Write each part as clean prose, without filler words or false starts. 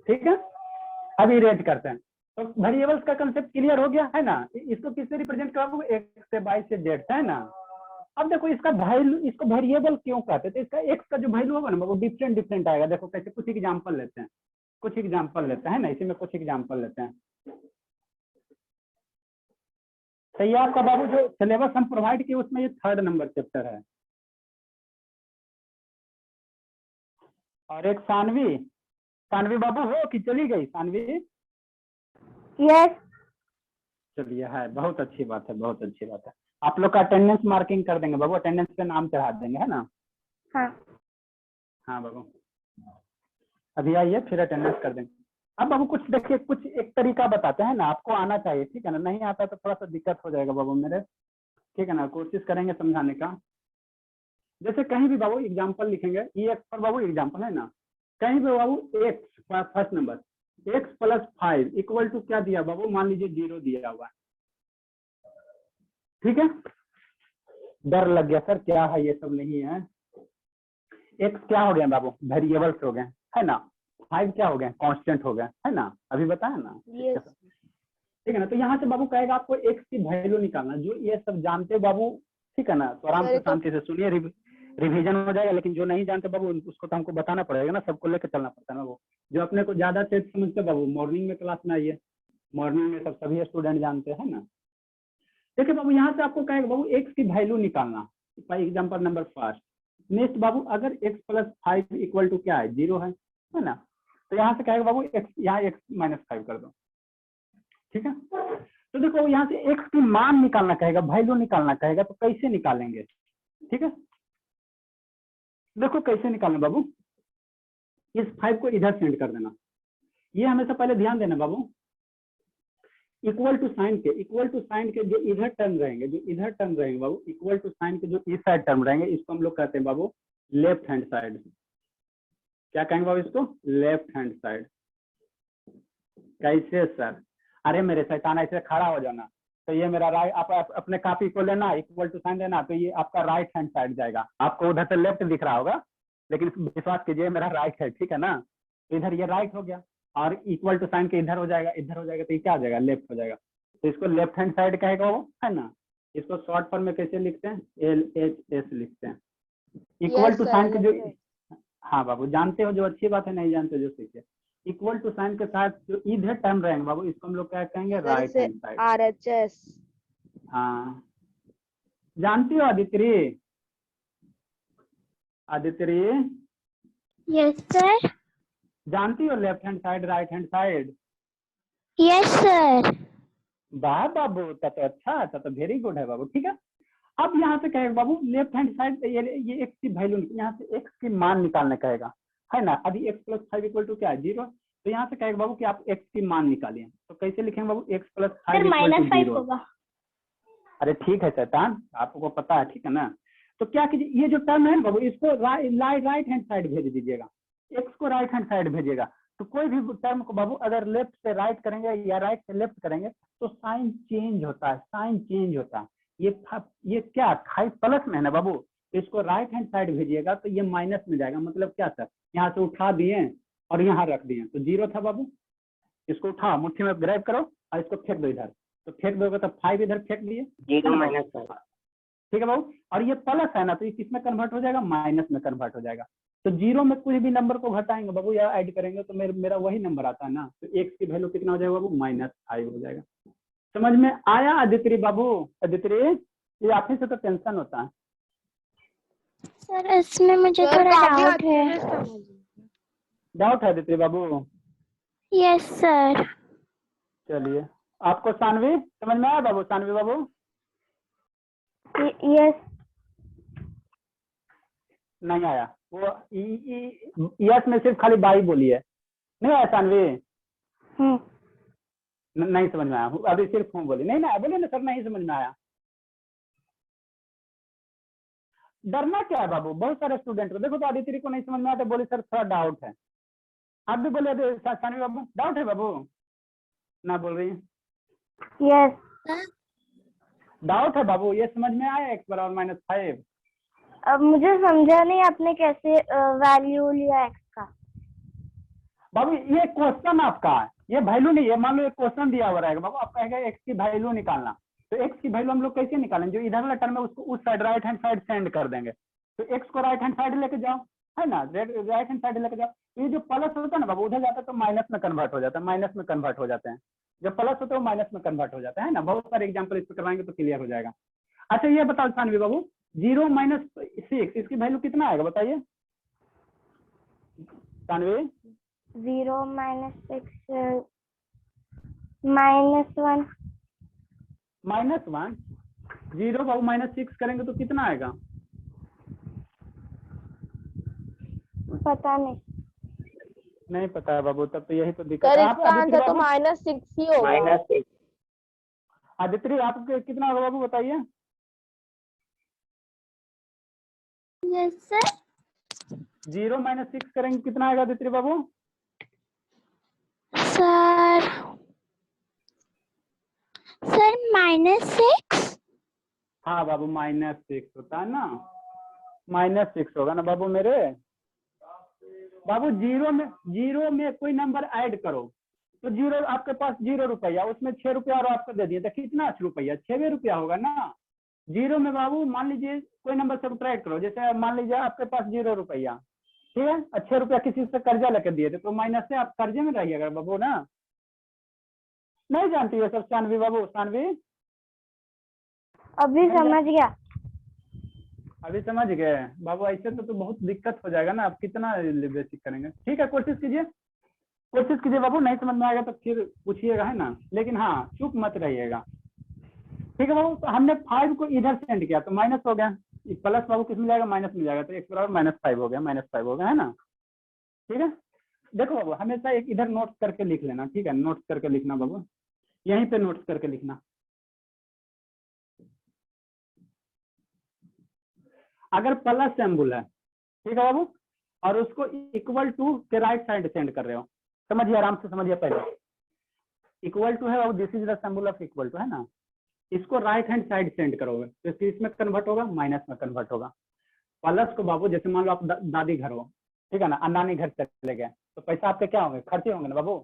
ठीक है, अब इरेज करते हैं। तो वेरिएबल्स का कंसेप्ट क्लियर हो गया है ना। इसको किससे रिप्रेजेंट करोगे, एक्स से, वाई से, जेड से, है ना। अब देखो इसका वैल्यू, इसको वेरिएबल क्यों कहते हैं, तो इसका एक्स का जो वैल्यू होगा ना वो डिफरेंट डिफरेंट आएगा। देखो कैसे, कुछ एग्जांपल लेते हैं, कुछ एग्जांपल लेते हैं ना, इसी में कुछ एग्जांपल लेते हैं। तो ये आपका बाबू जो सिलेबस हम प्रोवाइड किए उसमें ये 3rd नंबर चैप्टर है। और एक सानवी, सानवी बाबू हो कि चली गई सानवी? यस। चलिए, है, बहुत अच्छी बात है, बहुत अच्छी बात है। आप लोग का अटेंडेंस मार्किंग कर देंगे बाबू, अटेंडेंस पे नाम चढ़ा देंगे, है ना। हाँ हाँ बाबू, अभी आइए फिर अटेंडेंस कर देंगे। अब बाबू कुछ देखिए, कुछ एक तरीका बताते हैं ना, आपको आना चाहिए, ठीक है ना। नहीं आता तो थोड़ा सा दिक्कत हो जाएगा बाबू मेरे, ठीक है ना। कोशिश करेंगे समझाने का। जैसे कहीं भी बाबू एग्जाम्पल लिखेंगे, ये एक पर बाबू एग्जाम्पल है ना, कहीं भी बाबू x, first number x plus 5 equal to क्या दिया बाबू, मान लीजिए 0 दिया हुआ है, ठीक है। डर लग गया सर, क्या है ये सब नहीं है। एक्स क्या हो गया बाबू, वेरिएबल्स हो गए, है ना। 5 क्या हो गया, कांस्टेंट हो गया, है ना, अभी बताया ना। यस। ठीक है ना। तो यहाँ से बाबू कहेगा आपको एक्स की वैल्यू निकालना, जो ये सब जानते हो बाबू, ठीक है ना। तो आराम से शांति से सुनिए, रिवीजन हो जाएगा। लेकिन जो नहीं जानते बाबू उसको तो हमको बताना पड़ेगा ना, सबको लेकर चलना पड़ता है ना। वो जो अपने को ज्यादा तेज समझते बाबू, मॉर्निंग में क्लास में आइए, मॉर्निंग में सब सभी स्टूडेंट जानते हैं ना। देखिए बाबू यहाँ से आपको कहेगा बाबू एक्स की वैल्यू निकालना, for example number first. Next बाबू अगर एक्स प्लस 5 इक्वल टू क्या है, 0 है ना। तो यहाँ से कहेगा बाबू एक्स, यहाँ एक्स माइनस 5 कर दो, ठीक है। तो देखो यहाँ से एक्स की मान निकालना कहेगा, वैल्यू निकालना कहेगा, तो कैसे निकालेंगे, ठीक है। देखो कैसे निकालना बाबू, इस 5 को इधर सेंड कर देना। ये हमेशा पहले ध्यान देना बाबू, इक्वल टू साइन के, इक्वल टू साइन के जो इधर टर्म रहेंगे, जो इधर टर्म रहेंगे बाबू, इक्वल टू साइन के जो इस साइड टर्म रहेंगे, इसको हम लोग कहते हैं बाबू लेफ्ट हैंड साइड। क्या कहेंगे बाबू इसको, लेफ्ट हैंड साइड। कैसे सर, अरे मेरे शैतान ऐसे खड़ा हो जाना। तो ये मेरा राइट, आप अपने कॉपी को लेना, इक्वल टू साइन देना, तो ये आपका राइट हैंड साइड जाएगा। आपको उधर से लेफ्ट दिख रहा होगा, लेकिन विश्वास कीजिए मेरा राइट है, ठीक है ना। तो इधर ये राइट हो गया, और इक्वल टू साइन के इधर हो जाएगा, इधर हो जाएगा, तो ये क्या हो जाएगा, लेफ्ट हो जाएगा। तो इसको लेफ्ट हैंड साइड कहेगा वो, है ना। इसको शॉर्ट फॉर्म में कैसे लिखते हैं, LHS लिखते हैं। इक्वल टू साइन के जो, हाँ बाबू जानते हो, जो अच्छी बात है, नहीं जानते जो सीखिए। इक्वल टू साइन के साथ जो इधर टर्म रहेंगे बाबू, इसको हम लोग क्या कहेंगे, राइट हैंड साइड। RHS। हाँ, जानती हो आदित्रि, आदित्रि यस सर। जानती हो left hand side, right hand side? Yes sir. वाह बाबू, तब तो अच्छा, तब तो वेरी गुड है बाबू, ठीक है। अब यहाँ से कहेगा बाबू लेफ्ट हैंड साइड, ये एक्स की वैल्यू, यहाँ से एक्स की मान निकालना कहेगा, है ना। अभी एक्स प्लस 5 इक्वल टू क्या है, 0। तो यहाँ से कहेगा बाबू कि आप एक्स की मान निकालिए। तो कैसे लिखेंगे बाबू, एक्स प्लस 5 इक्वल टू 0 होगा। अरे ठीक है शैतान, आपको पता है, ठीक है ना। तो क्या कीजिए, ये जो टर्म है ना बाबू, इसको राइट हैंड साइड भेज दीजिएगा, एक्स को राइट हैंड साइड भेजिएगा। तो कोई भी टर्म को बाबू अगर लेफ्ट से राइट करेंगे या राइट से लेफ्ट करेंगे तो साइन चेंज होता है, साइन चेंज होता है। ये क्या 5 प्लस में है ना बाबू, तो इसको राइट हैंड साइड भेजिएगा तो ये माइनस में जाएगा। मतलब क्या सर, यहाँ से उठा दिए और यहाँ रख दिए, तो 0 था बाबू। इसको उठाओ, मुट्ठी में ग्रैब करो और इसको फेंक दो इधर, तो फेंक दोगे तो 5 इधर फेंक दिए, 0 माइनस, ठीक है बाबू। और ये प्लस है ना, तो ये किस में कन्वर्ट हो जाएगा, माइनस में कन्वर्ट हो जाएगा। तो 0 में कोई भी नंबर को घटाएंगे बाबू या ऐड करेंगे तो मेरा वही नंबर आता है ना। तो एक्स की वैल्यू कितना हो जाएगा बाबू, -5 हो जाएगा। समझ में आया आदित्रि बाबू? आदित्रि, ये आप ही से तो टेंशन होता है सर। इसमें मुझे थोड़ा डाउट है। डाउट है आदित्रि बाबू? Yes sir. चलिए, आपको सानवी समझ में आया बाबू, सानवी बाबू? यस। नहीं आया, वो यस में सिर्फ खाली बाई बोली है, नहीं आया सानवी? नहीं समझ में आया, अभी सिर्फ हूँ बोली, नहीं ना बोले ना सर, नहीं समझ में आया। डरना क्या है बाबू, बहुत सारे स्टूडेंट को देखो, तो आदित्य को नहीं समझ में आया तो बोले सर थोड़ा डाउट है। आप भी बोले सानवी बाबू डाउट है बाबू, ना बोल रही? यस। डाउट है बाबू, ये समझ में आया एक्स बराबर -5? अब मुझे समझा नहीं आपने कैसे वैल्यू लिया एक्स का। बाबू ये क्वेश्चन आपका है, ये वैल्यू नहीं है। मान लो एक क्वेश्चन दिया हुआ रहेगा बाबू, आप कहेगा एक्स की वैल्यू निकालना, तो एक्स की वैल्यू हम लोग कैसे निकालेंगे? जो इधर वाला टर्म है उसको उस side right hand side send कर देंगे। तो एक्स को राइट हैंड साइड लेके जाओ, है ना, राइट हैंड साइड लेके जाओ। ये जो प्लस होता है ना बाबू, उधर जाता है तो माइनस में कन्वर्ट हो जाता है, माइनस में कन्वर्ट हो जाते हैं। जब प्लस होता है वो माइनस में कन्वर्ट हो जाता है ना। बहुत सारे एग्जाम्पल इस पर करवाएंगे तो क्लियर हो जाएगा। अच्छा ये बताओ सानवी बाबू, 0 - 6 इसकी वैल्यू कितना आएगा बताइए सानवी? 0 - 6 -1 -1। 0 बाबू -6 करेंगे तो कितना आएगा? पता नहीं। नहीं पता है बाबू, तब तो यही तो दिक्कत सर है। इसका आंसर तो -6 ही होगा। आदित्य आपको कितना होगा बाबू बताइए? Yes sir. 0 - 6 करेंगे कितना आएगा आदित्य बाबू? सर -6। हाँ बाबू -6 होता है ना, -6 होगा ना बाबू मेरे। बाबू 0 में कोई नंबर ऐड करो तो 0 आपके पास 0 रुपया, उसमें 6 रुपया और आपको दे दिए तो कितना रुपया? 6 रुपया होगा ना। 0 में बाबू मान लीजिए कोई नंबर से सब्ट्रैक्ट करो, जैसे मान लीजिए आपके पास 0 रुपया, ठीक है, 6 रुपया किसी से कर्जा लेकर दिए थे तो माइनस से आप कर्जे में रहिएगा बाबू ना। नहीं जानती है सब सानवी बाबू? सानवी अभी समझ गया। अभी समझ गए बाबू? ऐसे तो बहुत दिक्कत हो जाएगा ना, आप कितना बेसिक करेंगे। ठीक है कोशिश कीजिए बाबू, नहीं समझ में आएगा तो फिर पूछिएगा, है ना, लेकिन हाँ चुप मत रहिएगा। ठीक है बाबू, तो हमने 5 को इधर सेंड किया तो माइनस हो गया, प्लस बाबू किस मिल जाएगा? माइनस मिल जाएगा, तो x बराबर -5 हो गया, -5 हो गया, है ना। ठीक है, देखो बाबू हमेशा एक इधर नोट्स करके लिख लेना, ठीक है, नोट्स करके लिखना बाबू, यहीं पे नोट्स करके लिखना। अगर प्लस सिंबल है, ठीक है बाबू, और उसको इक्वल टू के राइट साइड सेंड कर रहे हो, समझिए आराम से समझिए। पहले इक्वल टू है बाबू, this is the symbol of equal to, है ना। इसको राइट हैंड साइड सेंड करोगे तो इसमें कन्वर्ट होगा, माइनस में कन्वर्ट होगा। प्लस को बाबू जैसे मान लो आप दादी घर हो, ठीक है ना, नानी घर चले गए तो पैसा आपके क्या होंगे? खर्चे होंगे ना बाबू।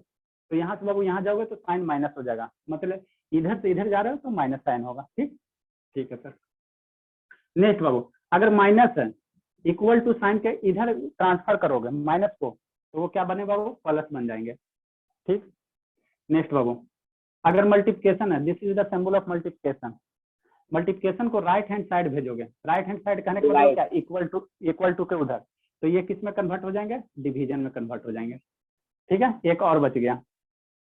तो यहाँ से बाबू यहाँ जाओगे तो साइन माइनस हो जाएगा, मतलब इधर से इधर जा रहे हो तो माइनस साइन होगा। ठीक है सर। नेक्स्ट बाबू, अगर माइनस है इक्वल टू साइन के इधर ट्रांसफर करोगे माइनस को तो वो क्या बने बाबू? प्लस बन जाएंगे। ठीक, नेक्स्ट बाबू, अगर मल्टीप्लिकेशन है, this is the symbol of multiplication, multiplication को राइट हैंड साइड भेजोगे, राइट हैंड साइड कहने को क्या? इक्वल टू के उधर, तो ये किस में कन्वर्ट हो जाएंगे? डिवीजन में कन्वर्ट हो जाएंगे। ठीक है, एक और बच गया,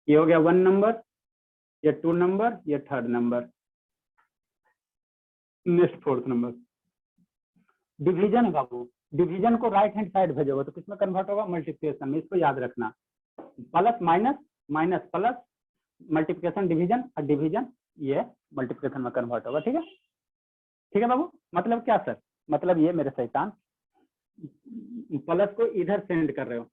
ये हो गया 1 नंबर, ये 2 नंबर, ये 3rd number, next 4th number. Division है बाबू, डिवीजन को राइट हैंड साइड भेजोगे तो किसमें कन्वर्ट होगा? मल्टीप्लिकेशन में। इसको याद रखना, plus minus, minus plus, multiplication division, और डिवीजन ये मल्टीप्लिकेशन में कन्वर्ट होगा। ठीक है बाबू, मतलब क्या सर? मतलब ये मेरे शैतान प्लस को इधर सेंड कर रहे हो,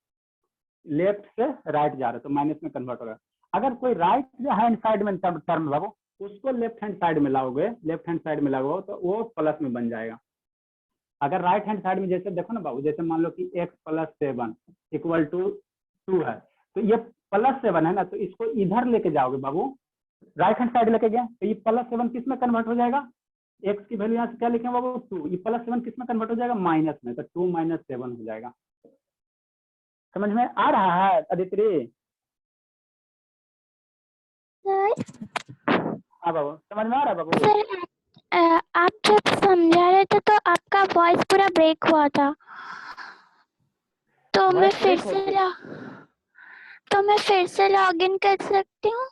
लेफ्ट से राइट जा रहे हो तो माइनस में कन्वर्ट होगा। अगर कोई राइट हैंड साइड में टर्म बाबू उसको लेफ्ट हैंड साइड में लाओगे, लेफ्ट हैंड साइड में लगाओ तो वो प्लस में बन जाएगा। अगर राइट हैंड साइड में जैसे देखो ना बाबू, जैसे मान लो कि x + 7 = 2 है, तो ये +7 है ना, तो इसको इधर लेके जाओगे बाबू, राइट हैंड साइड लेके गए तो ये +7 किस में कन्वर्ट हो जाएगा? x की वैल्यू यहाँ से क्या लिखेंगे बाबू? 2, ये +7 किस में कन्वर्ट हो जाएगा? माइनस में, तो 2 - 7 हो जाएगा। समझ में आ रहा है आदित्य? हाँ बाबू, समझ में आ रहा है बाबू? सर आप जब समझा रहे थे तो आपका वॉइस पूरा ब्रेक हुआ था, तो मैं फिर से लॉग इन कर सकती हूँ?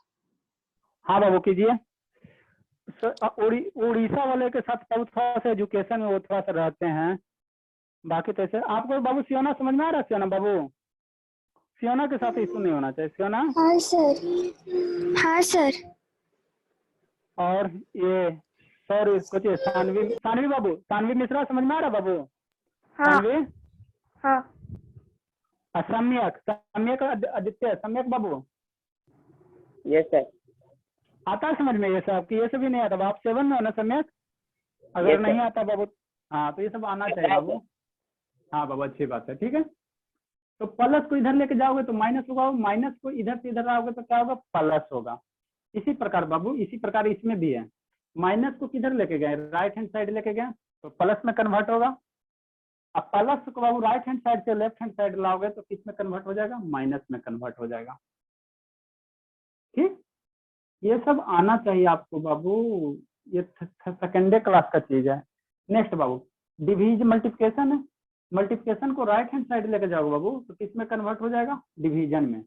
हाँ बाबू कीजिए। उड़ीसा वाले के साथ थोड़ा सा एजुकेशन में वो थोड़ा सा रहते हैं, बाकी तो ऐसे आपको बाबू सियोना समझ में आ रहा है? सियोना बाबू, सियोना के साथ इशू नहीं होना चाहिए। सियोना? हाँ सर। हाँ सर। और ये सॉरी कुछ सानवी बाबू, सानवी मिश्रा समझ में आ रहा बाबू? हाँ। सानवी? हाँ। सम्यक आदित्य, सम्यक बाबू? Yes sir. आता है समझ में ये सब? कि ये सब भी नहीं आता? आप 7 में हो ना सम्यक? अगर नहीं आता बाबू, हाँ तो ये सब आना चाहिए बाबू। हाँ बाबू, अच्छी बात है। ठीक है, तो प्लस को इधर लेके जाओगे तो माइनस होगा, माइनस को इधर से इधर लाओगे तो क्या होगा, प्लस होगा। इसी प्रकार बाबू, इसी प्रकार इसमें भी है, माइनस को किधर लेके गए, राइट हैंड साइड लेके गए तो प्लस में कन्वर्ट होगा। अब प्लस को बाबू राइट हैंड साइड से लेफ्ट हैंड साइड लाओगे तो किस में कन्वर्ट हो जाएगा, माइनस में कन्वर्ट हो जाएगा। ठीक, ये सब आना चाहिए आपको बाबू, ये सेकेंडरी क्लास का चीज है। नेक्स्ट बाबू, डिवीजन मल्टीप्लिकेशन है, मल्टीप्लिकेशन को राइट हैंड साइड लेके जाओगे बाबू तो किस में कन्वर्ट हो जाएगा, डिवीजन में,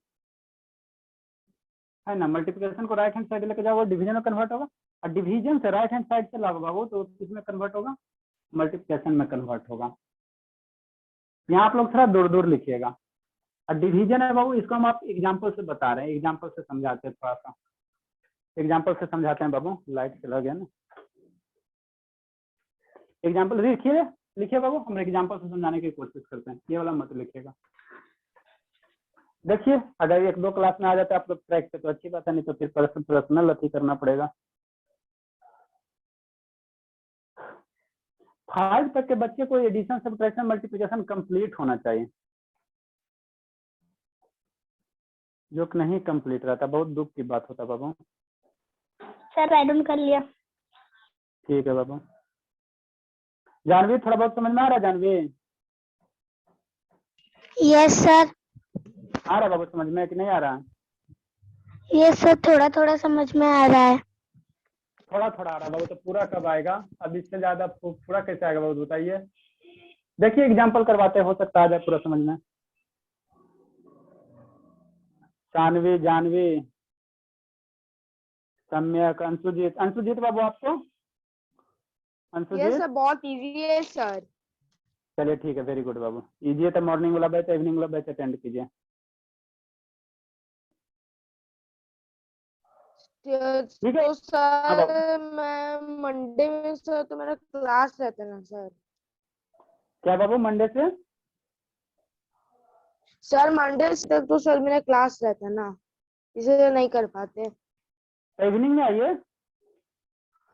है ना। मल्टीप्लिकेशन को राइट हैंड साइड लेके जाओगे डिवीजन में कन्वर्ट होगा, और डिवीजन से राइट हैंड साइड से लाओगे बाबू तो किस में कन्वर्ट होगा, मल्टीप्लिकेशन में कन्वर्ट होगा। यहाँ आप लोग थोड़ा दूर दूर लिखिएगा। और डिवीजन है बाबू, इसको हम आप एग्जाम्पल से बता रहे हैं, एग्जाम्पल से समझाते हैं, थोड़ा सा एग्जाम्पल से समझाते हैं बाबू। लाइट चला गया ना, एग्जाम्पल लिखिए, लिखिए बाबू, हम एग्जाम्पल से समझाने की कोशिश करते हैं, ये वाला मत लिखिएगा। देखिए अगर एक दो क्लास में आ जाते हैं आप लोग ट्रैक पे तो अच्छी बात है, नहीं तो फिर पर्सनल अथी करना पड़ेगा। 5 तक के बच्चे को एडिशन सब्ट्रैक्शन मल्टीप्लिकेशन कंप्लीट होना चाहिए, जो कि नहीं कंप्लीट रहता, बहुत दुख की बात होता बाबू। सर राइट डाउन कर लिया। ठीक है बाबू। जानवी थोड़ा बहुत समझ में आ रहा है, जानवी? Yes sir. आ रहा बाबू समझ में कि नहीं आ रहा? यस सर, थोड़ा थोड़ा समझ में आ रहा है। थोड़ा थोड़ा आ रहा बाबू, तो पूरा कब आएगा? अब इससे ज्यादा पूरा कैसे आएगा बाबू बताइए। देखिए एग्जाम्पल करवाते, हो सकता है आ जाए पूरा समझ में। शानवी, जानवी, सम्यक, अंशुजीत, अंशुजीत बाबू आपको? अंशुजीत सर बहुत इजी है सर। चलिए ठीक है, वेरी गुड बाबू। इजी है तो मॉर्निंग वाला बैच, इवनिंग वाला बैच अटेंड कीजिए। ठीक है तो सर मैं मंडे में सर तो मेरा क्लास रहता है ना सर। क्या बाबू मंडे से? सर मंडे तक तो सर मेरा क्लास रहता है ना, इसे नहीं कर पाते। तो इवनिंग में आइए।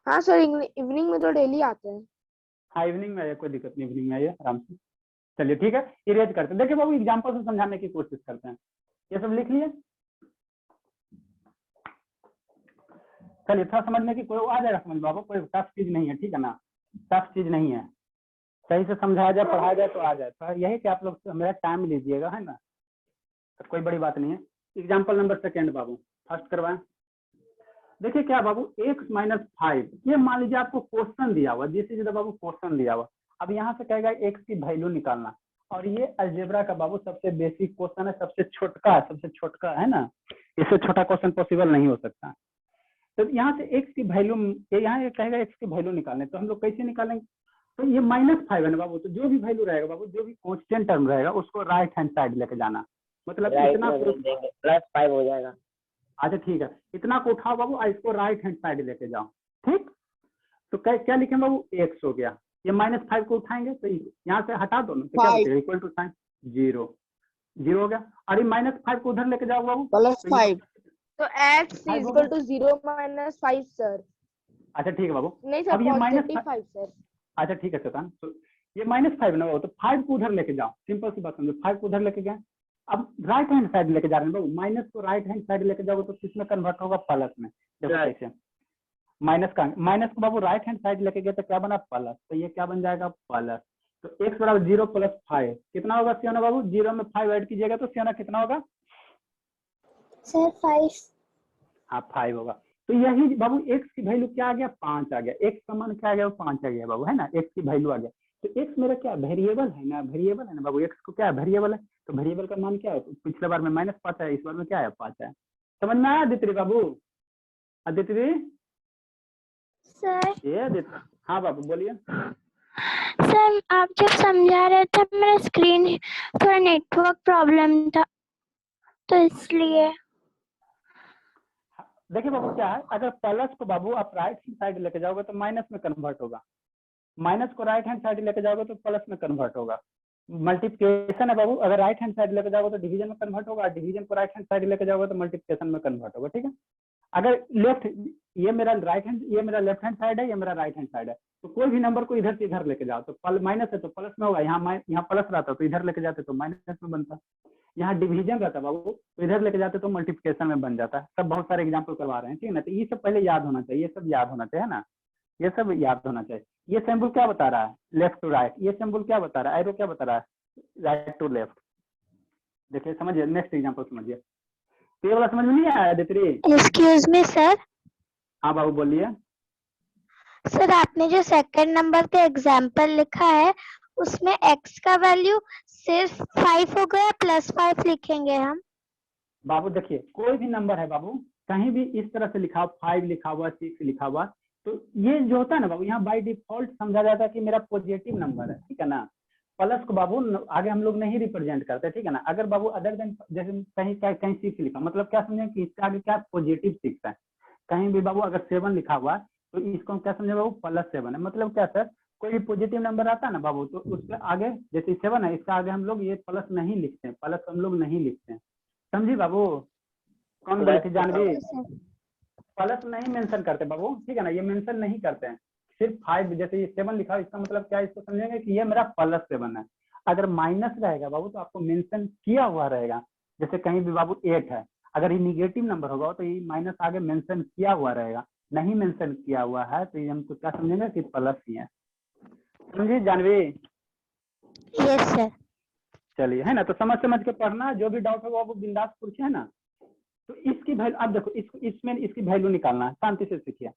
हाँ सर, इवनिंग में तो डेली आते हैं। हाँ इवनिंग में आइए, कोई दिक्कत नहीं, इवनिंग में आइए आराम से। चलिए ठीक है, इरेज करते हैं। देखिए बाबू एग्जाम्पल से समझाने की कोशिश करते हैं, ये सब लिख लिए। चलिए थोड़ा समझने की कोई आ जाएगा समझ बाबू, कोई टफ चीज नहीं है, ठीक है ना, टफ चीज नहीं है, सही से समझाया जाए पढ़ाया जाए तो आ जाए। तो यही कि आप लोग मेरा टाइम लीजिएगा, है ना, तो कोई बड़ी बात नहीं है। एग्जाम्पल नंबर सेकेंड बाबू, फर्स्ट करवाएं। देखिए क्या बाबू, x - 5, ये मान लीजिए आपको क्वेश्चन दिया हुआ, जिस बाबू क्वेश्चन दिया हुआ, अब यहाँ से कहेगा x की वैल्यू निकालना, और ये अलजेब्रा का बाबू सबसे बेसिक क्वेश्चन है, सबसे छोटका है ना, इससे छोटा क्वेश्चन पॉसिबल नहीं हो सकता। तो यहाँ से x की वैल्यू, यहाँ ये कहेगा x की वैल्यू निकालने, तो हम लोग कैसे निकालेंगे, तो ये -5 है ना बाबू, तो जो भी वैल्यू रहेगा बाबू, जो भी कांस्टेंट टर्म रहेगा उसको राइट हैंड साइड लेके जाना, मतलब इतना +5 हो जाएगा। अच्छा ठीक है, इतना को उठाओ बाबू और इसको राइट हैंड साइड लेके जाओ। ठीक, तो क्या लिखें बाबू, x हो गया, ये -5 को उठाएंगे तो यहाँ से हटा दो ना, तो क्या बचेगा, इक्वल टू साइन 0 हो गया, और ये -5 को उधर लेके जाओ बाबू, +5, तो x = 0 - 5 सर। अच्छा ठीक है बाबू, नहीं सर, अब ये +5 सर। अच्छा ठीक है चेतन, तो ये -5 ना बाबू, तो 5 को उधर लेके जाओ, सिंपल सी बात समझो, 5 को उधर लेके गए, अब राइट हैंड साइड लेके जा रहे हैं बाबू, माइनस को राइट हैंड साइड लेके जाओगे तो किसमें कन्वर्ट होगा, प्लस में। देखो कैसे, माइनस को बाबू राइट हैंड साइड लेके गए तो क्या बना, प्लस, तो ये क्या बन जाएगा, प्लस। तो x = 0 + 5 कितना होगा सियाना बाबू, 0 में 5 ऐड कीजिएगा तो सियाना कितना होगा सर 5। हाँ 5 होगा। तो यही बाबू x की वैल्यू क्या आ गया, 5 आ गया, x का मान क्या आ गया, 5 आ गया बाबू, है ना, x की वैल्यू आ गया। तो x मेरा क्या वेरिएबल है ना, वेरिएबल है ना बाबू, x को क्या वेरिएबल है, तो वेरिएबल का मान क्या है, पिछले बार में -5 है, इस बार में क्या है, 5 है। समझ में आया अदिति बाबू, अदिति? सर ये अदिति, हाँ बाबू बोलिए। सर आप जब समझा रहे थे मेरा स्क्रीन थोड़ा नेटवर्क प्रॉब्लम था तो इसलिए। देखिए बाबू क्या है, अगर प्लस को बाबू आप राइट हैंड साइड लेके जाओगे तो माइनस में कन्वर्ट होगा, माइनस को राइट हैंड साइड लेके जाओगे तो प्लस में कन्वर्ट होगा। मल्टीप्लिकेशन है बाबू, अगर राइट हैंड साइड लेके जाओगे तो डिवीजन में कन्वर्ट होगा, डिवीजन को राइट हैंड साइड लेके जाओगे तो मल्टीप्लिकेशन में कन्वर्ट होगा। ठीक है, अगर लेफ्ट, ये मेरा राइट हैंड, ये मेरा लेफ्ट हैंड साइड है, ये मेरा राइट हैंड साइड है, तो कोई भी नंबर को इधर से इधर लेके जाओ तो माइनस है तो प्लस में होगा, यहाँ प्लस रहता तो इधर लेके जाते तो माइनस में बनता, यहाँ डिवीजन रहता बाबू तो इधर लेके जाते तो मल्टीप्लिकेशन में बन जाता है। सब बहुत सारे एग्जाम्पल करवा रहे हैं, ठीक है ना। तो ये सब पहले याद होना चाहिए, ये सब याद होना चाहिए ना, ये सब याद होना चाहिए। ये सिंबल क्या बता रहा है, लेफ्ट टू राइट, ये सिंबल क्या बता रहा है, एरो क्या बता रहा है, राइट टू लेफ्ट। देखिए समझिए, नेक्स्ट एग्जाम्पल समझिए। तो ये वाला समझ में नहीं आया दित्री? Excuse me sir. हाँ बाबू बोलिए। सर आपने जो सेकंड नंबर का एग्जाम्पल लिखा है उसमें x का वैल्यू सिर्फ 5 हो गया, +5 लिखेंगे हम। बाबू देखिए, कोई भी नंबर है बाबू, कहीं भी इस तरह से लिखा हुआ 5 लिखा हुआ 6 लिखा हुआ, तो ये जो होता है ना बाबू, यहाँ बाय डिफॉल्ट समझा जाता है कि मेरा पॉजिटिव नंबर है, ठीक है ना। प्लस को बाबू आगे हम लोग नहीं रिप्रेजेंट करते, ठीक है ना। अगर बाबू अदर देन, जैसे कहीं 6 लिखा, मतलब क्या समझे कि इसका आगे क्या पॉजिटिव 6 है। कहीं भी बाबू अगर 7 लिखा हुआ तो इसको क्या समझे बाबू, +7 है। मतलब क्या सर, कोई भी पॉजिटिव नंबर आता है ना बाबू, तो उसके आगे जैसे 7 है, इसका आगे हम लोग ये प्लस नहीं लिखते हैं, प्लस हम लोग नहीं लिखते हैं, समझी बाबू। कौन बोले थे जानवी? प्लस नहीं मेंशन करते बाबू, ठीक है ना, ये मेंशन नहीं करते हैं। सिर्फ 5 जैसे ये 7 लिखा, इसका मतलब क्या, इसको समझेंगे कि ये मेरा +7 है। अगर माइनस रहेगा बाबू तो आपको मेंशन किया हुआ रहेगा। जैसे कहीं भी बाबू 8 है, अगर ये निगेटिव नंबर होगा तो ये माइनस आगे मेंशन किया हुआ रहेगा। नहीं मेंशन किया हुआ है तो ये हमको क्या समझेंगे कि प्लस ही है, समझिए जानवी? Yes sir. चलिए, है ना। तो समझ के पढ़ना, जो भी डाउट होगा वो बिंदास पूछे, है ना। तो इसकी वैल्यू अब देखो, इसमें इसकी वैल्यू निकालना है, शांति से सीखिए।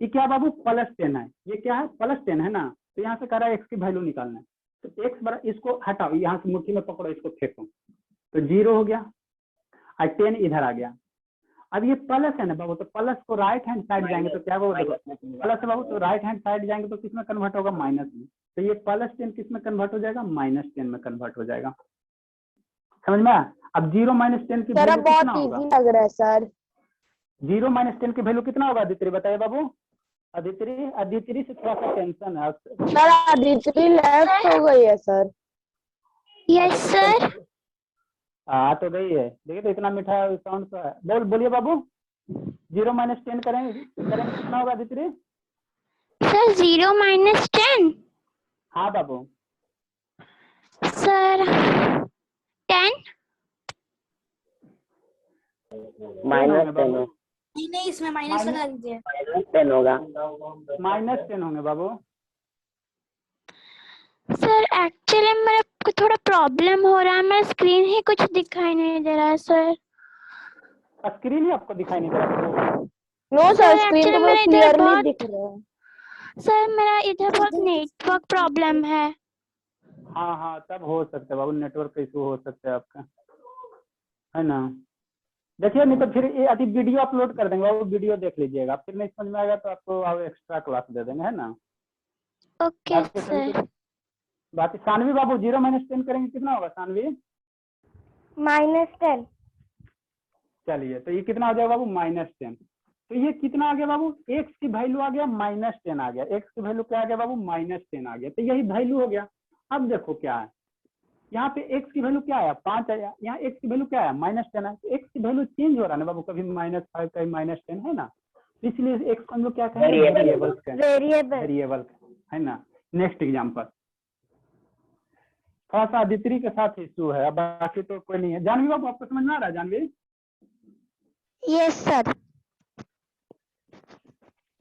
ये क्या बाबू, +10 है, ये क्या है, +10 है ना। तो यहाँ से कह रहा है x की वैल्यू निकालना है, तो x बड़ा, इसको हटाओ, यहाँ से मुट्ठी में पकड़ो, इसको फेंको तो 0 हो गया, और 10 इधर आ गया। अब ये प्लस है ना बाबू, तो प्लस को राइट हैंड साइड जाएंगे तो क्या होगा, देखो प्लस है बाबू, तो राइट हैंड साइड जाएंगे तो किस में कन्वर्ट होगा, माइनस में। तो ये +10 किस में कन्वर्ट हो जाएगा, -10 में कन्वर्ट हो जाएगा, समझ में आया? अब 0 - 10 की वैल्यू कितना होगा, इजी लग रहा है सर। 0 - 10 की वैल्यू कितना होगा अदिति, बताइए बाबू। अदिति से थोड़ा सा टेंशन है सर अदिति लेफ्ट हो गई है सर। Yes sir. आ तो गई है, देखिए तो इतना मीठा साउंड तो है। बोलिए बाबू, 0 - 10 करेंगे कितना होगा अदिति? सर 0 - 10। हाँ बाबू। सर 10। -10 नहीं इसमें माइनस लगा दीजिए। -10 होगा। -10 होंगे बाबू। सर एक्चुअली मेरे को थोड़ा प्रॉब्लम हो रहा है, मेरा स्क्रीन ही कुछ दिखाई नहीं दे रहा है सर। स्क्रीन ही आपको दिखाई नहीं दे रहा है? नो सर, स्क्रीन actually तो मेरा बहुत इधर क्लियरली बहुत- दिख रहा है। सर मेरा इधर बहुत नेटवर्क प्रॉब्लम है। हाँ तब हो सकता है बाबू, नेटवर्क का इशू हो सकता है आपका, है ना। देखिए नहीं तो फिर ये अभी वीडियो अपलोड कर देंगे बाबू, वीडियो देख लीजिएगा, फिर नहीं समझ में आएगा तो आपको एक्स्ट्रा क्लास दे देंगे, है ना। Okay sir. बाकी सानवी बाबू 0 - 10 करेंगे कितना होगा सानवी? -10। चलिए, तो ये कितना आ जाएगा बाबू, -10। तो ये कितना आ गया बाबू, x की वैल्यू आ गया -10 आ गया, x की वैल्यू क्या आ गया बाबू, -10 आ गया। तो यही वैल्यू हो गया। अब देखो क्या है, यहाँ पे x की वैल्यू क्या आया, 5 आया, यहाँ x की वैल्यू क्या आया, -10 है। तो x की वैल्यू चेंज हो रहा है ना बाबू, कभी -5 कभी -10, है ना। इसलिए x को हम लोग क्या कहेंगे, वेरिएबल, है ना। नेक्स्ट एग्जाम्पल, थोड़ा सा अदिति के साथ इशू है, अब बाकी तो कोई नहीं है। जानवी बाबू आपको समझ में आ रहा है, जानवी? Yes sir.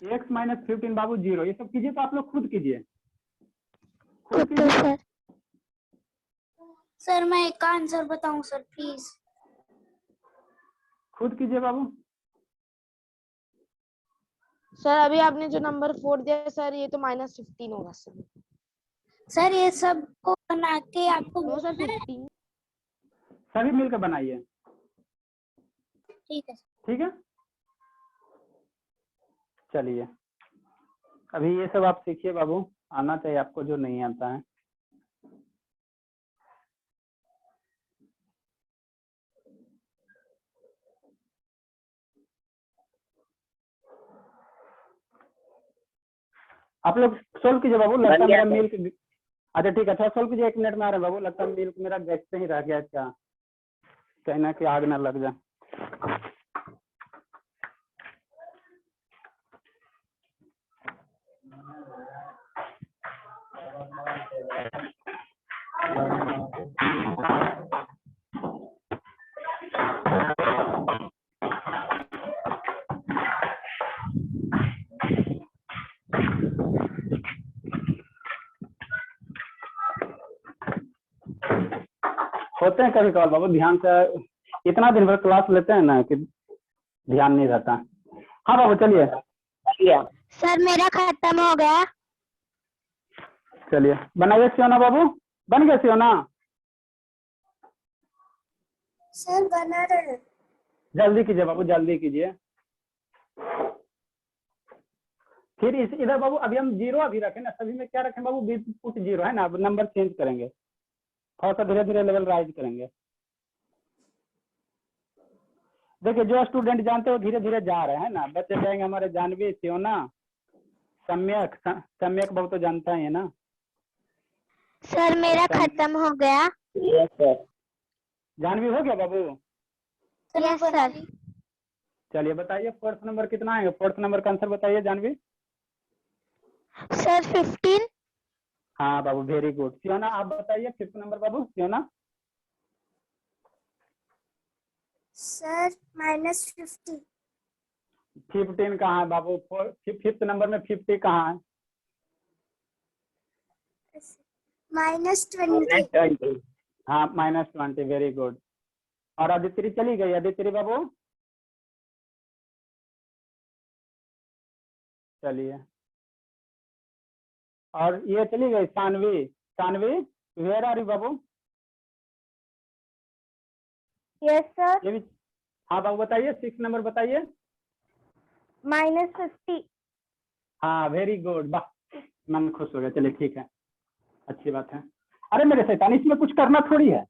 x - 15 बाबू 0, ये सब कीजिए तो आप लोग खुद कीजिए, ओके सर। सर मैं एक का आंसर बताऊं सर प्लीज। खुद कीजिए बाबू। सर अभी आपने जो नंबर 4 दिया सर, ये तो -15 होगा सर। सर ये सब को बना के आपको नो सर, बोलना है? 15। सभी मिलकर बनाइए, ठीक है। ठीक है। चलिए, अभी ये सब आप सीखिए बाबू, आना चाहिए आपको जो नहीं आता है। आप लोग सोल्व कीजिए बाबू, लगता है मेरा मिल्क, अच्छा ठीक है, थोड़ा सोल्व कीजिए, 1 मिनट में आ रहे हैं बाबू। लगता है मिल्क मेरा गैस पे ही रह गया, क्या कहना कि आग ना लग जाए। होते हैं कभी कभार बाबू, ध्यान से इतना दिन भर क्लास लेते हैं ना कि ध्यान नहीं रहता। हाँ बाबू चलिए। सर मेरा खत्म हो गया। चलिए बनाइए सियोना बाबू, बन गया सियोना? सर बना रहे हैं। जल्दी कीजिए बाबू, जल्दी कीजिए। फिर इस इधर बाबू अभी हम 0 अभी रखें ना, सभी में क्या रखें बाबू, बी पुट 0 है ना। अब नंबर चेंज करेंगे, थोड़ा सा धीरे धीरे लेवल राइज करेंगे। देखिए जो स्टूडेंट जानते हो धीरे धीरे जा रहे हैं ना, बच्चे जाएंगे हमारे जानवी, सियोना, सम्यक। सम्यक बाबू तो जानता ही है ना। सर मेरा खत्म हो गया। जानवी हो गया बाबू? Yes sir. चलिए बताइए फोर्थ नंबर कितना आएगा, फोर्थ नंबर का आंसर बताइए जानवी। सर 15। हाँ बाबू वेरी गुड। सियोना आप बताइए फिफ्थ नंबर बाबू, सियोना। सर -50। 15 कहाँ है बाबू? फिफ्थ नंबर में 50 कहाँ है? -20। हाँ -20 वेरी गुड। और अदिति चली गई, अदिति बाबू चलिए। और ये चली गई Saanvi, Saanvi where are you बाबू? Yes sir. ये भी हाँ बाबू बताइए, 6 नंबर बताइए। -50। हाँ वेरी गुड, वाह मन खुश हो गया। चलिए ठीक है, अच्छी बात है। अरे मेरे शैतान, इसमें कुछ करना थोड़ी है,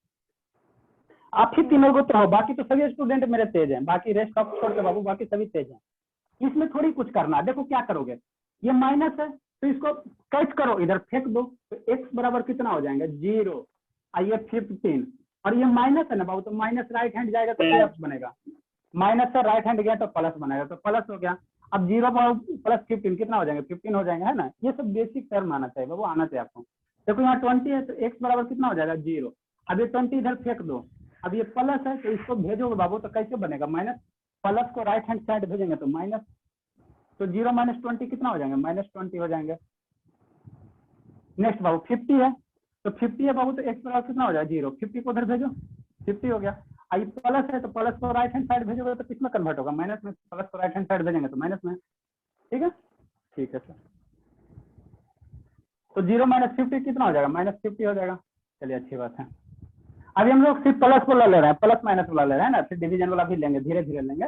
आप ही तीनों को तो हो, बाकी तो सभी स्टूडेंट मेरे तेज हैं, बाकी रेस्ट ऑफ छोड़ के बाबू बाकी सभी तेज हैं। इसमें थोड़ी कुछ करना। देखो क्या करोगे, ये माइनस है तो इसको कैच करो, इधर फेंक दो, तो x बराबर कितना हो जाएगा 0, आइए 15। और ये माइनस है ना बाबू, तो माइनस राइट हैंड जाएगा तो प्लस बनेगा, माइनस से राइट हैंड गया तो प्लस बनेगा, तो प्लस हो गया। अब 0 प्लस 15 कितना हो जाएगा, 15 हो जाएगा, है ना। ये सब बेसिक टर्म आना चाहिए बाबू, आना चाहिए आपको। देखो यहाँ 20 है तो x बराबर कितना हो जाएगा 0। अब ये 20 इधर फेंक दो, अब ये प्लस है तो इसको भेजोगे बाबू तो कैसे बनेगा माइनस, प्लस को राइट हैंड साइड भेजेंगे तो माइनस, तो 0 - 20 कितना हो जाएंगे -20 हो जाएंगे। नेक्स्ट बाबू 50 है, तो 50 है बाबू तो x बराबर कितना हो जाएगा 0, 50 को उधर भेजो, 50 हो गया। आई प्लस है तो प्लस को राइट हैंड साइड भेजोगे तो किसमें कन्वर्ट होगा, माइनस में, प्लस को राइट हैंड साइड भेजेंगे तो माइनस में। ठीक है, ठीक है सर। तो 0 - 50 कितना हो जाएगा -50 हो जाएगा। चलिए अच्छी बात है। अभी हम लोग सिर्फ प्लस वाला ले रहे हैं, प्लस माइनस वाला ले रहे हैं ना, फिर डिवीजन वाला भी लेंगे, धीरे धीरे लेंगे।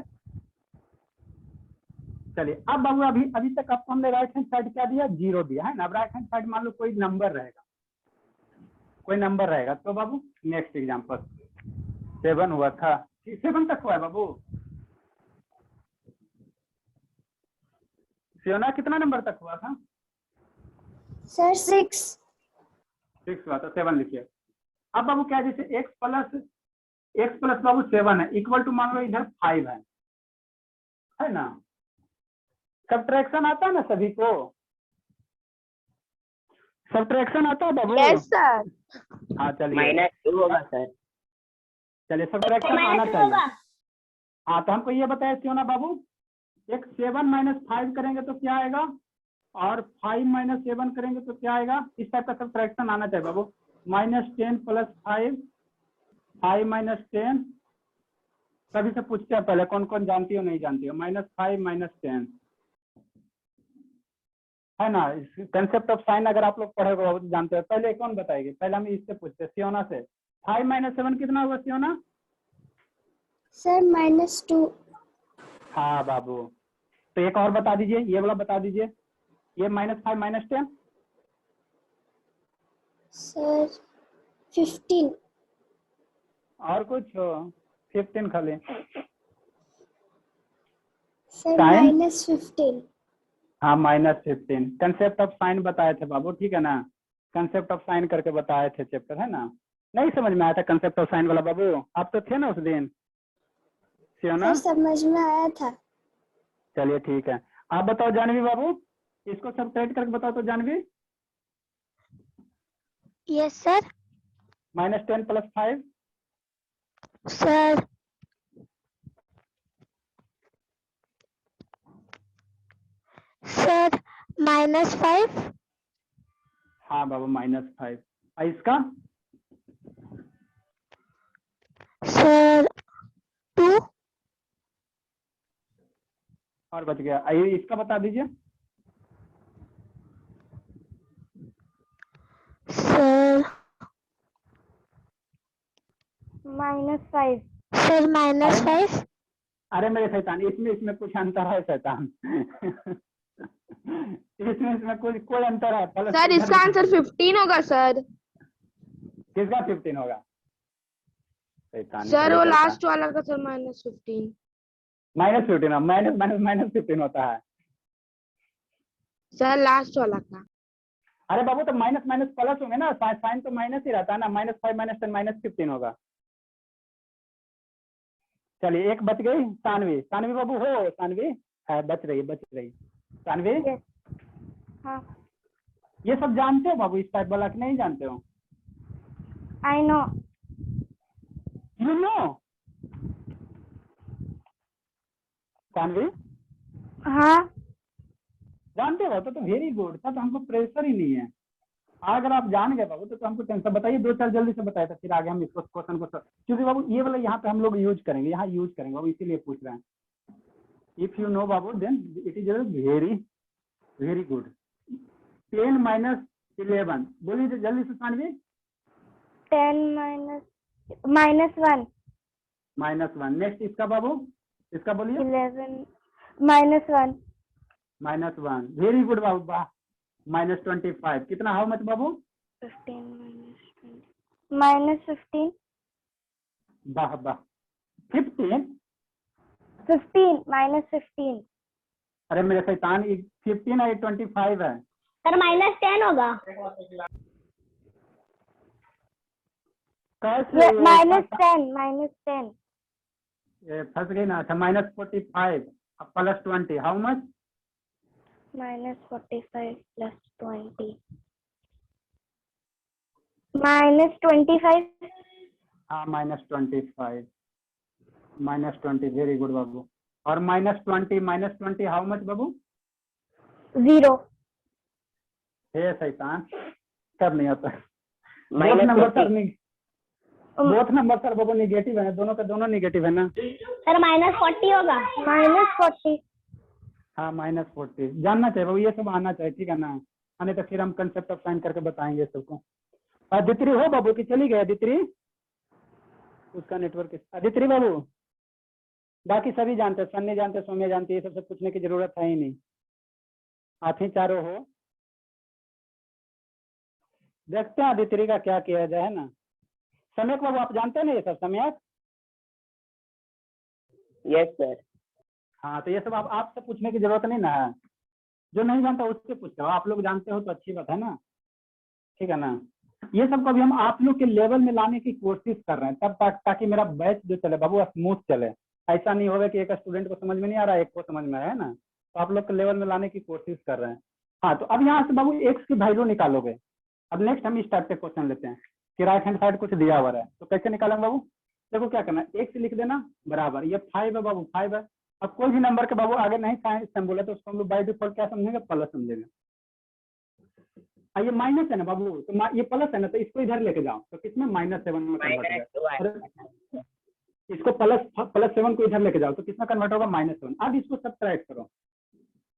चलिए अब बाबू अभी तक आपको हमने राइट हैंड साइड क्या दिया 0 दिया है ना। अब राइट हैंड साइड मान लो कोई नंबर रहेगा, कोई नंबर रहेगा तो बाबू नेक्स्ट एग्जांपल 7 हुआ था, 7 तक हुआ है बाबू। सियोना कितना नंबर तक हुआ था? सर 6। 6 हुआ था, 7 लिखिए। अब बाबू क्या, जैसे x प्लस बाबू 7 है इक्वल टू मान लो इधर 5 है ना। सब्ट्रैक्शन आता है ना सभी को, सब्ट्रैक्शन आता है बाबू? Yes sir. हाँ चलिए -2 होगा सर। चलिए सब्ट्रैक्शन आना चाहिए। हाँ तो हमको ये बताया क्यों ना बाबू, एक 7 - 5 करेंगे तो क्या आएगा, और 5 - 7 करेंगे तो क्या आएगा, इस टाइप का सब्ट्रैक्शन आना चाहिए बाबू। -10 + 5, 5 - 10। सभी से पूछते हैं पहले कौन कौन जानती हो नहीं जानती हो, -5 - 10 है ना। कंसेप्ट ऑफ साइन अगर आप लोग पढ़े हो जानते हो। पहले कौन बताएगी, पहले हम इससे पूछते हैं सियोना से। 5 - 7 कितना होगा सियोना? सर -2। हाँ बाबू, तो एक और बता दीजिए, ये वाला बता दीजिए, ये -5 - 10। सर 15। और कुछ हो? 15 खाली। Sir sign? -15। हाँ -15। कंसेप्ट ऑफ साइन बताए थे बाबू, ठीक है ना, कंसेप्ट ऑफ साइन करके बताए थे चैप्टर, है ना। नहीं समझ में आया था कंसेप्ट ऑफ साइन वाला बाबू? आप तो थे ना उस दिन सियोना? सर समझ में आया था। चलिए ठीक है। आप बताओ जानवी बाबू, इसको सब्ट्रैक्ट करके बताओ तो Janvi. Yes sir. -10 + 5 sir sir -5। हाँ बाबू -5। और इसका सर 2। और बच गया, आइए इसका बता दीजिए। सर -5। सर -5। अरे मेरे शैतान, इसमें कुछ अंतर है शैतान। इसमें कोई अंतर है। प्लस सर इसका आंसर 15 होगा सर। किसका 15 होगा? शैतानी सर थोड़ी वो करता है। लास्ट वाला का सर -15। -15 -15 होता है। सर लास्ट वाला का। अरे बाबू तो माइनस माइनस प्लस होंगे ना, साइन तो माइनस ही रहता है ना। -5 -10 -15 होगा। चलिए एक बच गई। सानवी, सानवी बाबू हो, सानवी है, बच रही सानवी। हाँ ये सब जानते हो बाबू, इस टाइप वाला कि नहीं जानते हो? I know. You know Saanvi, हाँ जानते हो तो वेरी गुड था। तो हमको प्रेशर ही नहीं है। अगर आप जान गए बाबू तो हमको टेंशन। बताइए 2-4 जल्दी से बताया था, फिर आगे हम इसको क्वेश्चन को क्योंकि बाबू ये वाला यहाँ पे हम लोग यूज करेंगे, यहाँ यूज करेंगे बाबू, इसीलिए पूछ रहे हैं। इफ यू नो बाबू then it is very very good. 10 - 11 बोलिए जल्दी से सानवी। 10 -1। -1। नेक्स्ट इसका बाबू, इसका बोलिए। 11 -1। -1 वेरी गुड बाबू, वाह। -25 कितना, हाउ मच बाबू? 15 -15। वाह वाह। 15 -15। अरे मेरे शैतान, 15 है 25 है। सर -10 होगा। कैसे -10। ये फंस गई ना। अच्छा -45 +20 हाउ मच? -45 + 20 -25। हाँ -25 -20 वेरी गुड बाबू। और -20 हाउ मच बाबू? 0। हे शैतान, कब नहीं आता। बोथ नंबर सर बाबू निगेटिव है, दोनों का दोनों निगेटिव है ना। सर -40 होगा। -40। हाँ -40 जानना चाहिए बाबू, ये सब आना चाहिए, ठीक है ना। आने तो फिर हम कंसेप्ट ऑफ साइन करके बताएंगे सबको। अदित्री हो बाबू की चली गई अदित्री, उसका नेटवर्क। अदित्री बाबू बाकी सभी जानते हैं, सन्नी जानते, सौम्या जानती है, ये सबसे पूछने की जरूरत है ही नहीं। आप ही चारों हो। देखते हैं अदित्री का क्या किया जाए, है ना। सम्यक बाबू आप जानते हैं ना ये सब? सम्यक। Yes sir. हाँ तो ये सब आपसे पूछने की जरूरत नहीं ना है। जो नहीं जानता उससे पूछते हो, आप लोग जानते हो तो अच्छी बात है ना, ठीक है ना। ये सब को भी हम आप लोग के लेवल में लाने की कोशिश कर रहे हैं, तब ताकि मेरा बैच जो चले बाबू स्मूथ चले। ऐसा नहीं होगा कि एक स्टूडेंट को समझ में नहीं आ रहा है, एक को समझ में है ना। तो आप लोग के लेवल में लाने की कोशिश कर रहे हैं। हाँ तो अब यहाँ से बाबू एक्स की वैल्यू निकालोगे। अब नेक्स्ट हम इस टाइप के क्वेश्चन लेते हैं कि राइट हैंड साइड कुछ दिया हुआ है, तो कैसे निकालेंगे बाबू? देखो क्या करना है, एक्स लिख देना बराबर, ये 5 है बाबू, 5 है। अब कोई भी नंबर के बाबू आगे नहीं साइन बोले तो उसको हम लोग बाई डिफॉल्ट क्या समझेंगे? प्लस समझेंगे। ये माइनस है ना बाबू, तो ये प्लस है ना, तो इसको इधर लेके जाओ, तो किसमें? -7 में कन्वर्ट होगा। इसको +7 को इधर लेके जाओ तो किसमें कन्वर्ट होगा? -7। अब इसको सब्ट्रैक्ट करो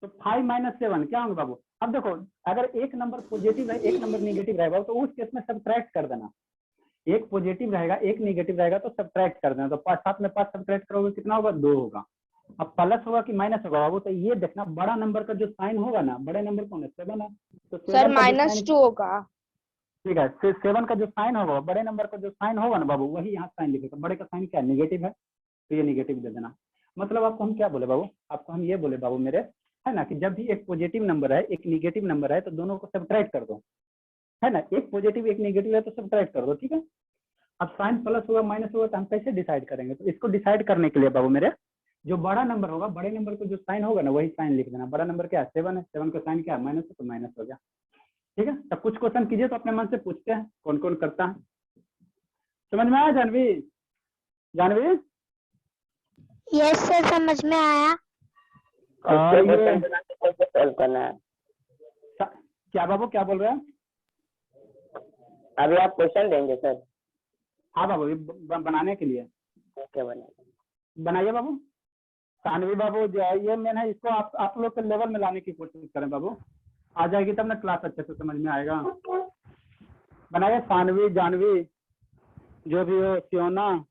तो 5 - 7 क्या होगा बाबू? अब देखो अगर एक नंबर पॉजिटिव है, एक नंबर नेगेटिव रहेगा, तो उस केस में सब्ट्रैक्ट कर देना। एक पॉजिटिव रहेगा, एक नेगेटिव रहेगा, तो सब्ट्रैक्ट कर देना। तो 7 में 5 सब्ट्रैक्ट करोगे कितना होगा? 2 होगा। अब प्लस होगा कि माइनस होगा बाबू? तो ये देखना बड़ा नंबर का जो साइन होगा ना, बड़े नंबर कौन है? 7 है। तो सर -2 होगा। ठीक है, फिर 7 का जो साइन होगा, बड़े नंबर का जो साइन होगा ना बाबू, वही यहाँ साइन लिखेगा। बड़े का साइन क्या है? नेगेटिव है, तो ये नेगेटिव दे देना। मतलब आपको हम क्या बोले बाबू? आपको हम ये बोले बाबू मेरे, है ना, कि जब भी एक पॉजिटिव नंबर है, एक निगेटिव नंबर है, तो दोनों को सब्ट्रैक्ट कर दो, है ना। एक पॉजिटिव एक नेगेटिव है तो सब्ट्रैक्ट कर दो, ठीक है। अब साइन प्लस होगा माइनस होगा तो हम कैसे डिसाइड करेंगे? तो इसको डिसाइड करने के लिए बाबू मेरे, जो बड़ा नंबर होगा, बड़े नंबर को जो साइन होगा ना, वही साइन लिख देना। बड़ा नंबर क्या है? 7 है, 7 का साइन क्या है? माइनस है, तो माइनस हो गया, ठीक है। तब कुछ क्वेश्चन कीजिए तो अपने मन से पूछते हैं कौन कौन करता है। समझ में आया जानवी? जानवी यस सर समझ में आया। और ये कैसे सॉल्व करना है? क्या बाबू क्या बोल रहे हैं? अभी आप क्वेश्चन देंगे सर? हाँ बाबू, ये बनाने के लिए क्या बने? बनाइए बाबू। सानवी बाबू जो है ये मैंने इसको आप लोग के लेवल में लाने की कोशिश करें बाबू, आ जाएगी तब ना क्लास अच्छे से समझ में आएगा। बनाइए सानवी, जानवी, जो भी हो, सियोना,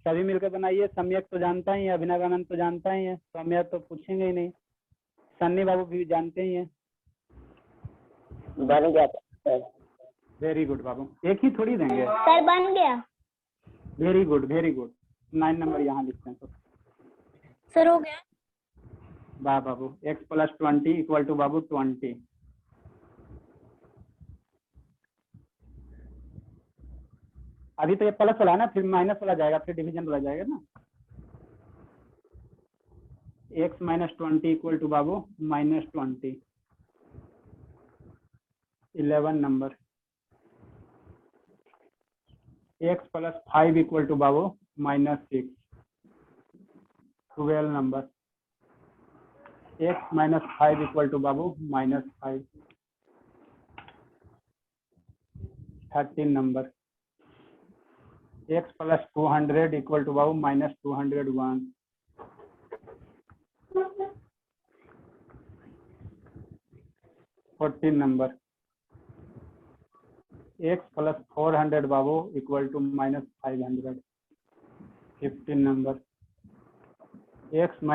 सभी मिलकर बनाइए। सम्यक तो जानता ही है, अभिनवानंद तो जानता ही है, सौम्या तो पूछेंगे ही नहीं, सन्नी बाबू भी जानते ही है। बन गया सर। वेरी गुड बाबू, एक ही थोड़ी देंगे। सर बन गया। Very good very good. 9 number यहाँ लिखते हैं तो सर हो गया। वाह बाबू। x + 20 = बाबू 20। अभी तो ये प्लस वाला है ना, फिर माइनस वाला जाएगा, फिर डिवीजन वाला जाएगा ना। x - 20 = बाबू -20। 11 नंबर। x + 5 = बाबू -6। 12 नंबर। x - 5 = बाबू -5। 13 नंबर। x + 200 = बाबू -201। 14 नंबर। x + 400 बाबू = -500। 15 नंबर। x -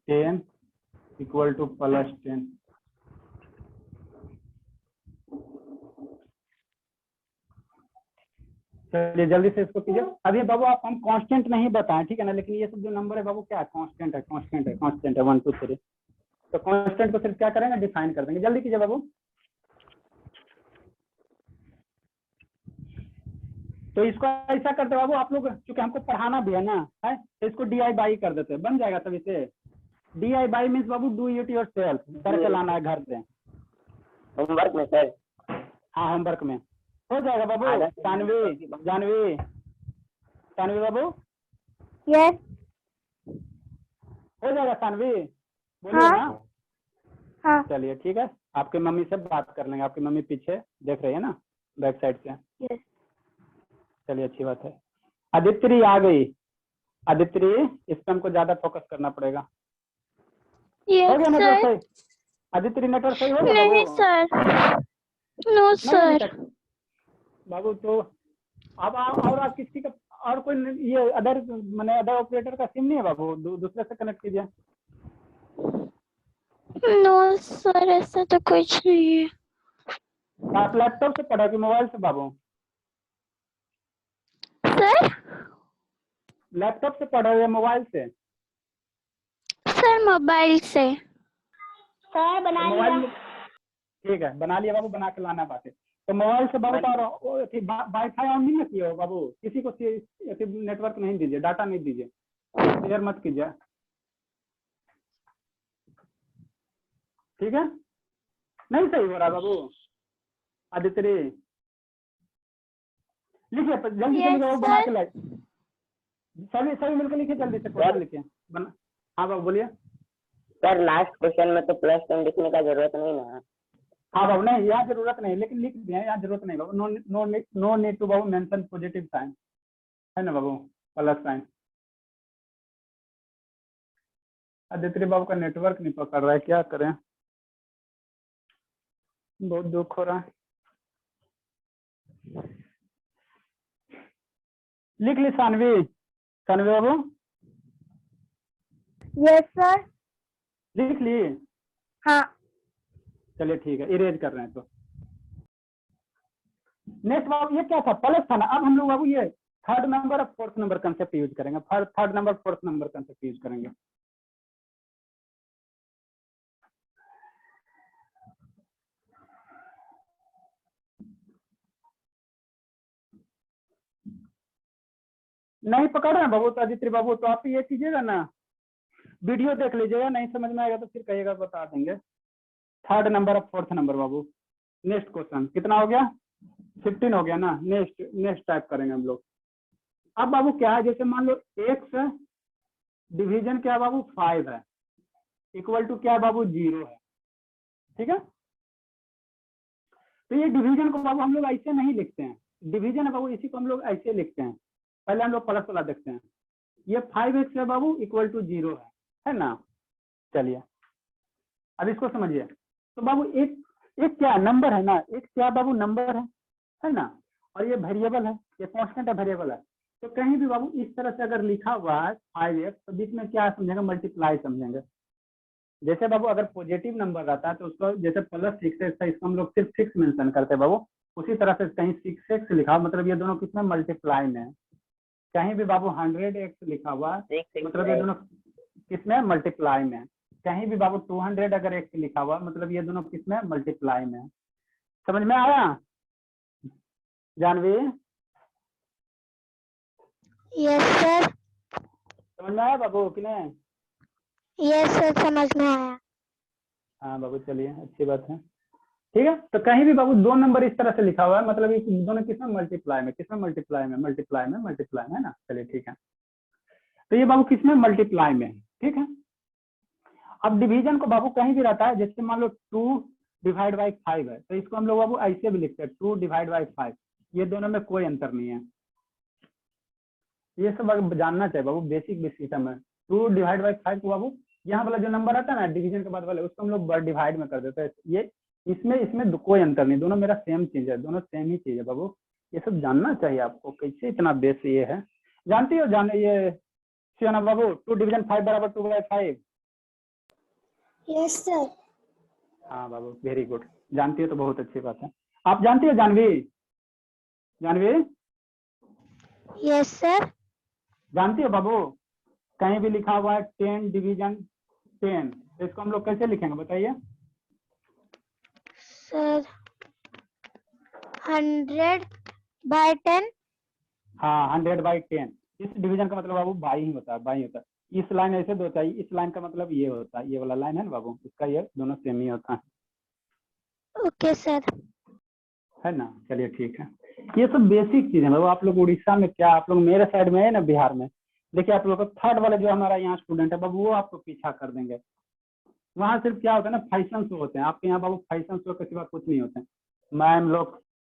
10 = +10। चलिए जल्दी से इसको कीजिए। अभी बाबू आप हम कांस्टेंट नहीं बताएं, ठीक है ना, लेकिन ये सब जो नंबर है बाबू क्या है, कांस्टेंट है, कांस्टेंट है, कांस्टेंट है 1 2 3। तो कांस्टेंट को सिर्फ क्या करेंगे, डिफाइन कर देंगे। जल्दी कीजिए बाबू। तो इसको ऐसा करते बाबू आप लोग, क्योंकि हमको पढ़ाना भी है ना, है तो इसको DI/बाई कर देते हैं, बन जाएगा तभी से। DI/बाई मीन्स बाबू डू इट योरसेल्फ, करके लाना है घर से। होमवर्क में सर? हाँ होमवर्क में हो जाएगा बाबू। सानवी, जानवी, सानवी बाबू यस। हो जाएगा सानवी, बोलिए हाँ। ना। हाँ। चलिए ठीक है, आपके मम्मी से बात कर लेंगे, आपकी मम्मी पीछे देख रही है ना, बैक साइड से। यस। चलिए अच्छी बात है। अदित्रि आ गई। अदित्रि, इस पे हमको ज्यादा फोकस करना पड़ेगा। हो गया यस नेटवर्क सर। सही? अदित्रि नेटवर्क सही हो गया नहीं बाबू? सर, नो नहीं अभी सर। तक बाबू। तो अब और आप किसी का और कोई ये अदर मैंने अदर ऑपरेटर का सिम नहीं है बाबू, दूसरे से कनेक्ट कीजिए। नो सर, ऐसा तो कुछ नहीं है। आप लैपटॉप से पढ़ा कि मोबाइल से बाबू? सर? लैपटॉप से पढ़ा या मोबाइल से? सर मोबाइल से। सर बना लिया। मोबाइल में ठीक है, बना लिया बाबू, बना के लाना बात है। तो मोबाइल से बाबू तो वाईफाई ऑन नहीं ना किया हो बाबू, किसी को नेटवर्क नहीं दीजिए, डाटा नहीं दीजिए, शेयर मत कीजिए, ठीक है? नहीं सही हो रहा बाबू। आदित्य लिखिए जल्दी से, लिखिए बना के लाइए, सभी मिलकर लिखिए जल्दी से, क्वेश्चन लिखिए। हाँ बाबू बोलिए। सर लास्ट क्वेश्चन में तो +10 लिखने का जरूरत नहीं ना? हाँ बाबू नहीं, यहाँ जरूरत नहीं, लेकिन लिख दिए यहाँ जरूरत नहीं बाबू। नो नीड टू बाबू मेंशन पॉजिटिव साइन, है ना बाबू, प्लस साइन। आदित्य बाबू का नेटवर्क नहीं पकड़ रहा है, क्या करें, बहुत दुख हो रहा है। लिख ली सानवी, सानवी बाबू? Yes sir. लिख ली? हाँ। चलिए ठीक है, इरेज कर रहे हैं। तो नेक्स्ट बाबू ये क्या था, प्लस था ना। अब हम लोग बाबू ये थर्ड नंबर और फोर्थ नंबर कंसेप्ट यूज करेंगे, third number fourth number concept use करेंगे। नहीं पकड़ रहे हैं बाबू तो आदित्य बाबू, तो आप ये कीजिएगा ना, वीडियो देख लीजिएगा, नहीं समझ में आएगा तो फिर कहिएगा, बता देंगे। थर्ड नंबर और फोर्थ नंबर बाबू। नेक्स्ट क्वेश्चन कितना हो गया, 15 हो गया ना। नेक्स्ट टाइप करेंगे हम लोग। अब बाबू क्या है, जैसे मान लो x डिवीजन क्या बाबू 5 है, इक्वल टू क्या है बाबू 0 है। ठीक है, तो ये डिवीजन को बाबू हम लोग ऐसे नहीं लिखते हैं, डिवीजन है बाबू इसी को हम लोग ऐसे लिखते हैं। पहले हम लोग प्लस वाला देखते हैं, ये 5x है बाबू इक्वल टू 0 है ना। चलिए अब इसको समझिए। तो बाबू एक क्या नंबर है ना, एक क्या बाबू नंबर है ना, और ये वेरिएबल है, ये कांस्टेंट है, वेरिएबल है। तो कहीं भी बाबू इस तरह से अगर लिखा हुआ है 5x तो बीच में क्या समझेंगे, मल्टीप्लाई समझेंगे। जैसे बाबू अगर पॉजिटिव नंबर रहता है तो उसको जैसे +6x था, इसको हम लोग सिर्फ 6 मेंशन करते हैं बाबू, उसी तरह से कहीं 6x लिखा मतलब ये दोनों किसमें मल्टीप्लाई में है। कहीं भी बाबू 100x लिखा हुआ मतलब ये दोनों किसमें मल्टीप्लाई में है। कहीं भी बाबू 200 अगर x लिखा हुआ मतलब ये दोनों किसमें मल्टीप्लाई में है। समझ में आया जानवी? Yes sir. समझ में आया बाबू कि नहीं? यस सर, समझ में आया। हाँ बाबू चलिए, अच्छी बात है। ठीक है, तो कहीं भी बाबू 2 नंबर इस तरह से लिखा हुआ है मतलब ये दोनों किसमें मल्टीप्लाई में, किसमें मल्टीप्लाई में, मल्टीप्लाई में, मल्टीप्लाई में है ना। चलिए ठीक है, तो ये बाबू किसमें मल्टीप्लाई में है। ठीक है, अब डिवीजन को बाबू कहीं भी रहता है, जैसे मान लो 2/5 है तो इसको हम लोग बाबू ऐसे भी लिखते हैं 2/5, ये दोनों में कोई अंतर नहीं है। ये सब जानना चाहिए बाबू, बेसिक सिस्टम है। 2/5 को बाबू यहाँ वाला जो नंबर आता है ना डिवीजन के बाद वाले उसको हम लोग डिवाइड में कर देते हैं। ये इसमें कोई अंतर नहीं, दोनों मेरा सेम चीज है, दोनों सेम ही चीज है बाबू। ये सब जानना चाहिए आपको, कैसे इतना बेस ये है। जानती हो ये शिवाना बाबू 2/5 बराबर 2/5? Yes sir. हाँ बाबू वेरी गुड, जानती हो तो बहुत अच्छी बात है। आप जानती हो जानवी? Yes sir. जानती हो बाबू कहीं भी लिखा हुआ है 10 डिवीजन 10 तो इसको हम लोग कैसे लिखेंगे बताइए? सर 100/10। हाँ 100/10, इस डिवीजन का मतलब बाबू बाई ही होता है, बाई होता है। इस लाइन ऐसे दो चाहिए, इस लाइन का मतलब ये होता है, ये वाला लाइन है ना बाबू, इसका ये दोनों सेम ही होता है। Okay sir. है ना, चलिए ठीक है। ये सब बेसिक चीज है बाबू। आप लोग उड़ीसा में क्या, आप लोग मेरे साइड में है ना बिहार में, देखिए आप लोग को थर्ड वाले जो हमारा यहाँ स्टूडेंट है बाबू वो आपको पीछा कर देंगे। वहाँ सिर्फ क्या होता है ना फैशन शो होते हैं, आपके यहाँ बाबू फैशन शो के सिवा कुछ नहीं होते हैं। मैम लोग